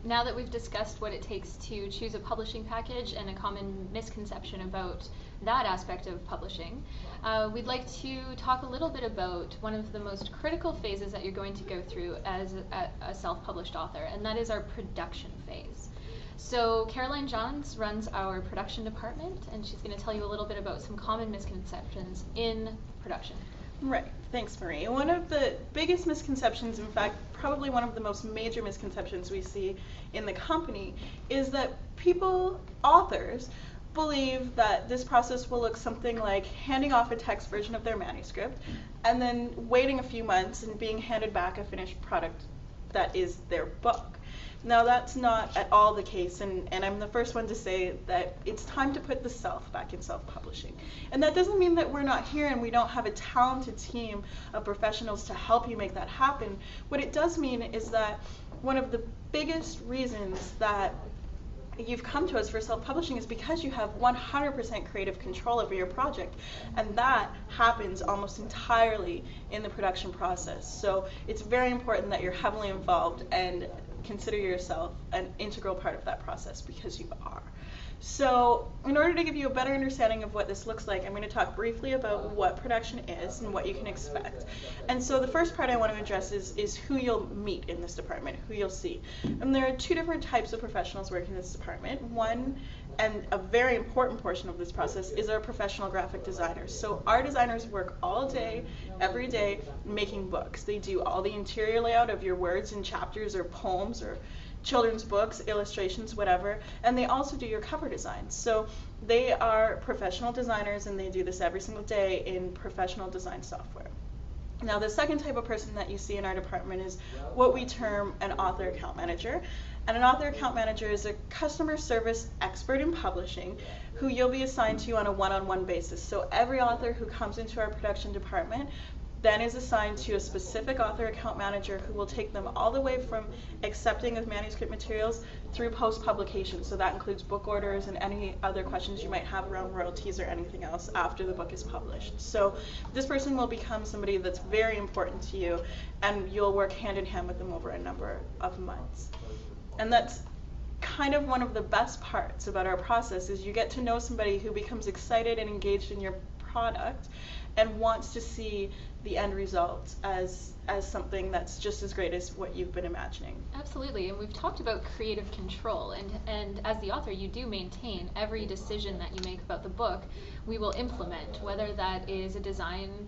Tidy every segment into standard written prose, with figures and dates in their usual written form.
Now that we've discussed what it takes to choose a publishing package and a common misconception about that aspect of publishing, we'd like to talk a little bit about one of the most critical phases that you're going to go through as a self-published author, and that is our production phase. So Caroline Johns runs our production department, and she's going to tell you a little bit about some common misconceptions in production. Right. Thanks, Marie. One of the biggest misconceptions, in fact, probably one of the most major misconceptions we see in the company, is that authors, believe that this process will look something like handing off a text version of their manuscript and then waiting a few months and being handed back a finished product that is their book. Now, that's not at all the case, and I'm the first one to say that it's time to put the self back in self-publishing. And that doesn't mean that we're not here and we don't have a talented team of professionals to help you make that happen. What it does mean is that one of the biggest reasons that you've come to us for self-publishing is because you have 100% creative control over your project, and that happens almost entirely in the production process. So it's very important that you're heavily involved and consider yourself an integral part of that process, because you are. So in order to give you a better understanding of what this looks like, I'm going to talk briefly about what production is and what you can expect. And so the first part I want to address is who you'll meet in this department, who you'll see. And there are two different types of professionals working in this department. One, and a very important portion of this process, is our professional graphic designers. So our designers work all day, every day, making books. They do all the interior layout of your words and chapters or poems or children's books, illustrations, whatever, and they also do your cover designs. So they are professional designers, and they do this every single day in professional design software. Now, the second type of person that you see in our department is what we term an author account manager. And an author account manager is a customer service expert in publishing who you'll be assigned to on a one-on-one basis. So every author who comes into our production department then is assigned to a specific author account manager who will take them all the way from accepting of manuscript materials through post-publication. So that includes book orders and any other questions you might have around royalties or anything else after the book is published. So this person will become somebody that's very important to you, and you'll work hand in hand with them over a number of months. And that's kind of one of the best parts about our process, is you get to know somebody who becomes excited and engaged in your product and wants to see the end result as something that's just as great as what you've been imagining. Absolutely, and we've talked about creative control, and as the author you do maintain every decision that you make about the book. We will implement, whether that is a design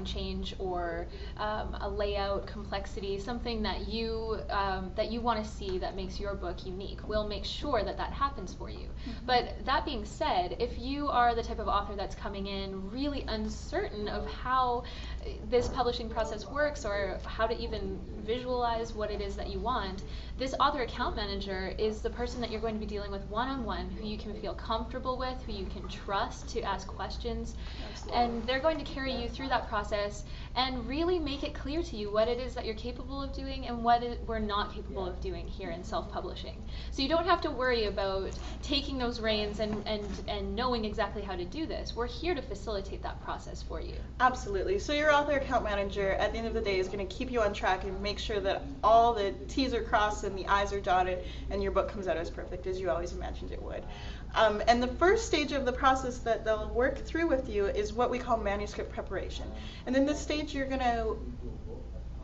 change or a layout complexity, something that you want to see that makes your book unique. We'll make sure that that happens for you. Mm-hmm. But that being said, if you are the type of author that's coming in really uncertain of how this publishing process works or how to even visualize what it is that you want, this author account manager is the person that you're going to be dealing with one-on-one, who you can feel comfortable with, who you can trust to ask questions. Absolutely. And they're going to carry you through that process and really make it clear to you what it is that you're capable of doing and what we're not capable of doing here in self-publishing. So you don't have to worry about taking those reins and knowing exactly how to do this. We're here to facilitate that process for you. Absolutely. So your author account manager at the end of the day is going to keep you on track and make sure that all the T's are crossed and the I's are dotted and your book comes out as perfect as you always imagined it would. And the first stage of the process that they'll work through with you is what we call manuscript preparation. And in this stage you're going to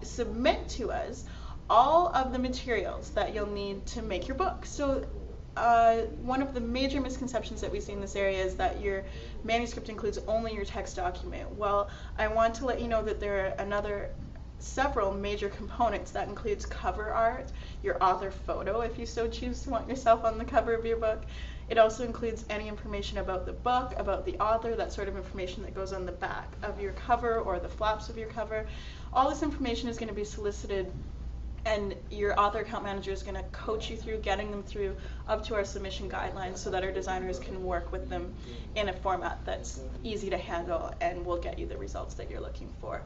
submit to us all of the materials that you'll need to make your book. So one of the major misconceptions that we see in this area is that your manuscript includes only your text document. Well, I want to let you know that there are several major components. That includes cover art, your author photo if you so choose to want yourself on the cover of your book. It also includes any information about the book, about the author, that sort of information that goes on the back of your cover or the flaps of your cover. All this information is going to be solicited, and your author account manager is going to coach you through getting them through up to our submission guidelines so that our designers can work with them in a format that's easy to handle and will get you the results that you're looking for.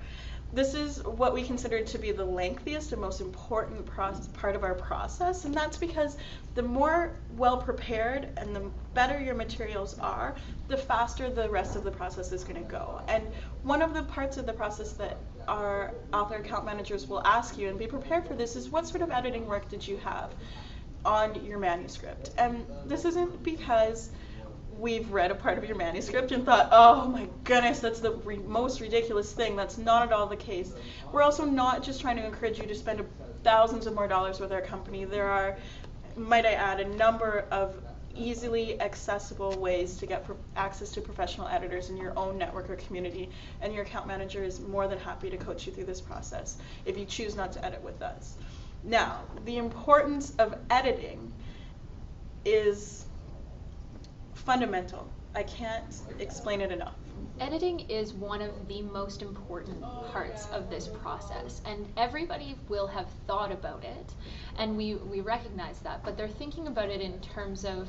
This is what we consider to be the lengthiest and most important part of our process, and that's because the more well prepared and the better your materials are, the faster the rest of the process is going to go. And one of the parts of the process that our author account managers will ask you, and be prepared for this, is what sort of editing work did you have on your manuscript? And this isn't because we've read a part of your manuscript and thought, oh my goodness, that's the most ridiculous thing. That's not at all the case. We're also not just trying to encourage you to spend thousands of more dollars with our company. There are, might I add, a number of easily accessible ways to get access to professional editors in your own network or community, and your account manager is more than happy to coach you through this process if you choose not to edit with us. Now, the importance of editing is fundamental. I can't explain it enough. Editing is one of the most important parts of this process, and everybody will have thought about it, and we recognize that, but they're thinking about it in terms of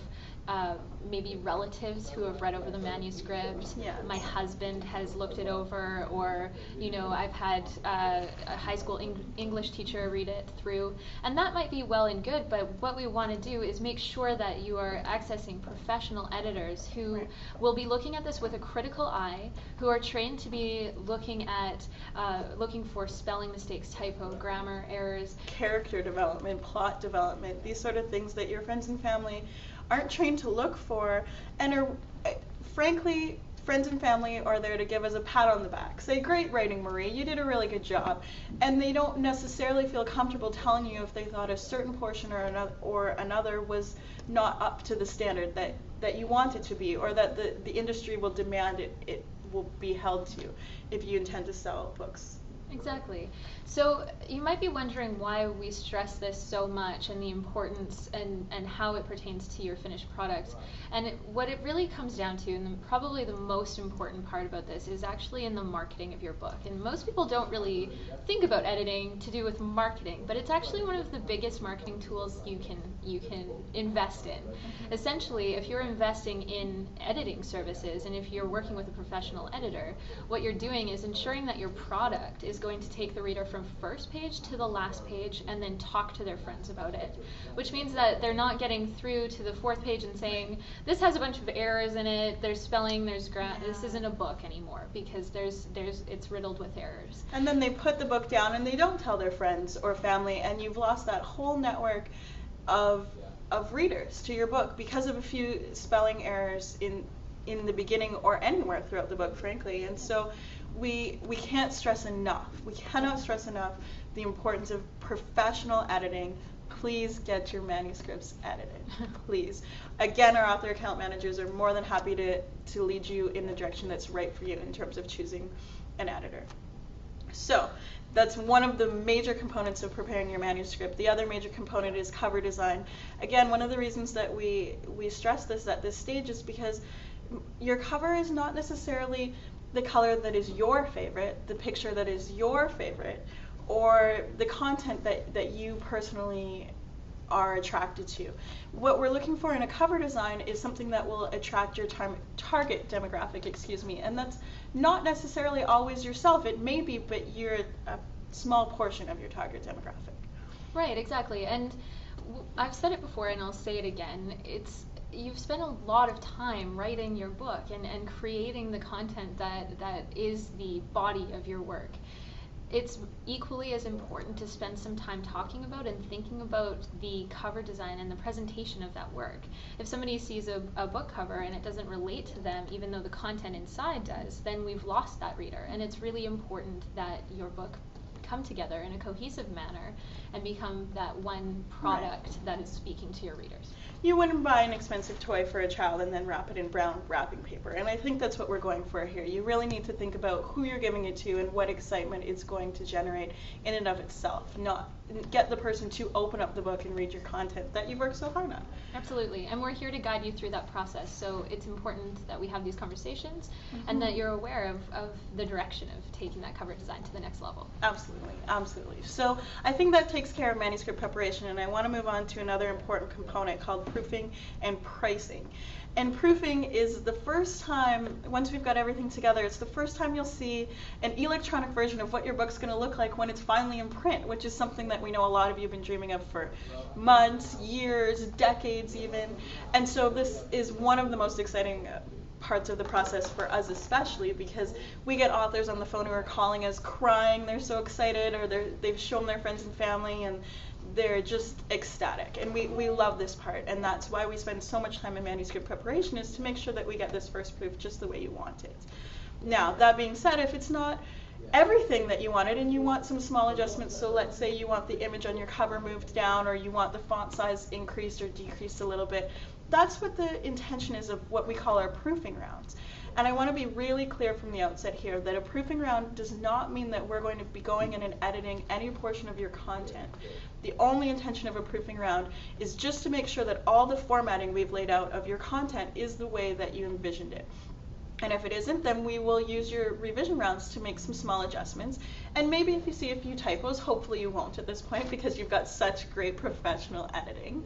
maybe relatives who have read over the manuscript. Yes. My husband has looked it over, or I've had a high school English teacher read it through, and that might be well and good, but what we want to do is make sure that you are accessing professional editors who will be looking at this with a critical eye, who are trained to be looking for spelling mistakes, typo, grammar errors, character development, plot development, these sort of things that your friends and family aren't trained to look for, and are, frankly, friends and family are there to give us a pat on the back. Say, great writing, Marie, you did a really good job. And they don't necessarily feel comfortable telling you if they thought a certain portion or another was not up to the standard that you want it to be, or that the industry will demand it will be held to if you intend to sell books. Exactly. So you might be wondering why we stress this so much, and the importance and how it pertains to your finished product. And what it really comes down to, and probably the most important part about this, is actually in the marketing of your book. And most people don't really think about editing to do with marketing, but it's actually one of the biggest marketing tools you can invest in. Essentially, if you're investing in editing services, and if you're working with a professional editor, what you're doing is ensuring that your product is going to take the reader from first page to the last page and then talk to their friends about it, which means that they're not getting through to the fourth page and saying, this has a bunch of errors in it, there's spelling, there's this isn't a book anymore, because it's riddled with errors. And then they put the book down and they don't tell their friends or family, and you've lost that whole network of readers to your book because of a few spelling errors in the beginning or anywhere throughout the book, frankly. And so we cannot stress enough the importance of professional editing. Please get your manuscripts edited, please. Again, our author account managers are more than happy to lead you in the direction that's right for you in terms of choosing an editor. So that's one of the major components of preparing your manuscript. The other major component is cover design. Again, one of the reasons that we stress this at this stage is because your cover is not necessarily the color that is your favorite, the picture that is your favorite, or the content that you personally are attracted to. What we're looking for in a cover design is something that will attract your target demographic, and that's not necessarily always yourself. It may be, but you're a small portion of your target demographic. Right, exactly. And I've said it before and I'll say it again. You've spent a lot of time writing your book and creating the content that is the body of your work. It's equally as important to spend some time talking about and thinking about the cover design and the presentation of that work. If somebody sees a book cover and it doesn't relate to them, even though the content inside does, then we've lost that reader. And it's really important that your book come together in a cohesive manner and become that one product that is speaking to your readers. You wouldn't buy an expensive toy for a child and then wrap it in brown wrapping paper, and I think that's what we're going for here. You really need to think about who you're giving it to and what excitement it's going to generate in and of itself, not get the person to open up the book and read your content that you've worked so hard on. Absolutely, and we're here to guide you through that process, so it's important that we have these conversations and that you're aware of the direction of taking that cover design to the next level. Absolutely. Absolutely, absolutely. So I think that takes care of manuscript preparation, and I want to move on to another important component called proofing and pricing. And proofing is the first time, once we've got everything together, it's the first time you'll see an electronic version of what your book's going to look like when it's finally in print, which is something that we know a lot of you have been dreaming of for months, years, decades even. And so this is one of the most exciting parts of the process for us, especially because we get authors on the phone who are calling us crying, they're so excited, or they've shown their friends and family and they're just ecstatic. And we love this part, and that's why we spend so much time in manuscript preparation, is to make sure that we get this first proof just the way you want it. Now, that being said, if it's not everything that you wanted and you want some small adjustments, so let's say you want the image on your cover moved down, or you want the font size increased or decreased a little bit, that's what the intention is of what we call our proofing rounds. And I want to be really clear from the outset here that a proofing round does not mean that we're going to be going in and editing any portion of your content. The only intention of a proofing round is just to make sure that all the formatting we've laid out of your content is the way that you envisioned it. And if it isn't, then we will use your revision rounds to make some small adjustments. And maybe if you see a few typos, hopefully you won't at this point because you've got such great professional editing.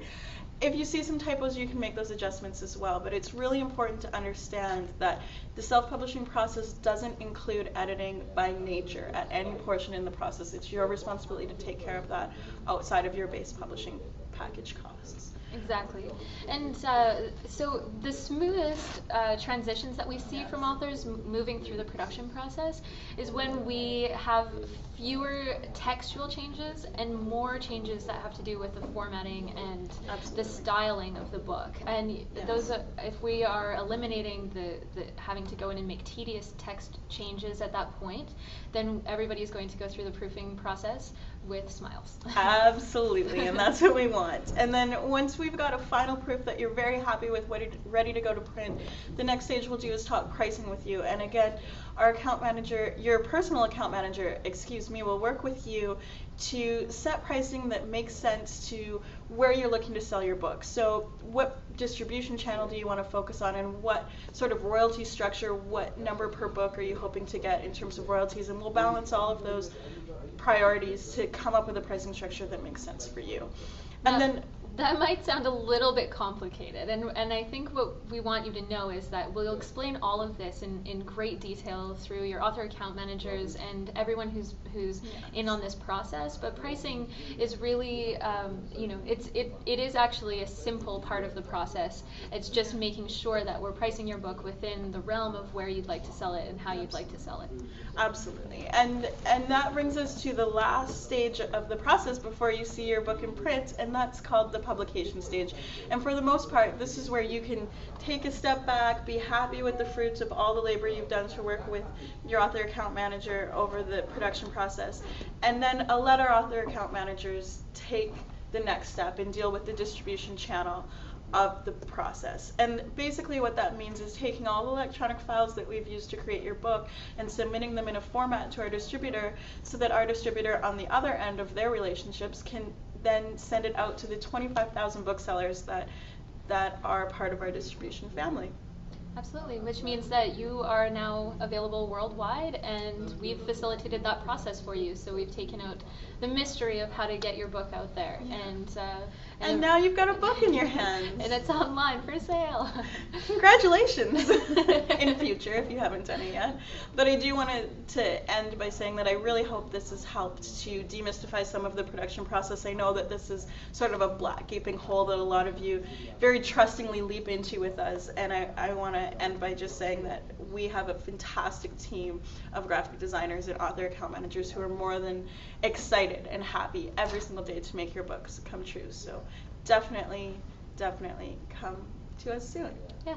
If you see some typos, you can make those adjustments as well, but it's really important to understand that the self-publishing process doesn't include editing by nature at any portion in the process. It's your responsibility to take care of that outside of your base publishing package costs. Exactly. And so the smoothest transitions that we see from authors moving through the production process is when we have fewer textual changes and more changes that have to do with the formatting and the styling of the book. And those are, if we are eliminating the having to go in and make tedious text changes at that point, then everybody is going to go through the proofing process with smiles. Absolutely, and that's what we want. And then once we've got a final proof that you're very happy with, ready to go to print, the next stage we'll do is talk pricing with you. And again, our account manager, your personal account manager, excuse me, will work with you to set pricing that makes sense to where you're looking to sell your book. So what distribution channel do you want to focus on, and what sort of royalty structure, what number per book are you hoping to get in terms of royalties, and we'll balance all of those priorities to come up with a pricing structure that makes sense for you. And then that might sound a little bit complicated, and I think what we want you to know is that we'll explain all of this in great detail through your author account managers and everyone who's in on this process. But pricing is really, it is actually a simple part of the process. It's just making sure that we're pricing your book within the realm of where you'd like to sell it and how you'd like to sell it. Absolutely, and that brings us to the last stage of the process before you see your book in print, and that's called the publication stage. And for the most part, this is where you can take a step back, be happy with the fruits of all the labor you've done to work with your author account manager over the production process, and then let our author account managers take the next step and deal with the distribution channel of the process. And basically what that means is taking all the electronic files that we've used to create your book and submitting them in a format to our distributor, so that our distributor on the other end of their relationships can then send it out to the 25,000 booksellers that are part of our distribution family. Absolutely, which means that you are now available worldwide, and we've facilitated that process for you. So we've taken out the mystery of how to get your book out there, and now you've got a book in your hands, and it's online for sale. Congratulations in the future if you haven't done it yet. But I do want to end by saying that I really hope this has helped to demystify some of the production process. I know that this is sort of a black gaping hole that a lot of you very trustingly leap into with us, and I want to end by just saying that we have a fantastic team of graphic designers and author account managers who are more than excited and happy every single day to make your books come true. So definitely come to us soon. Yeah.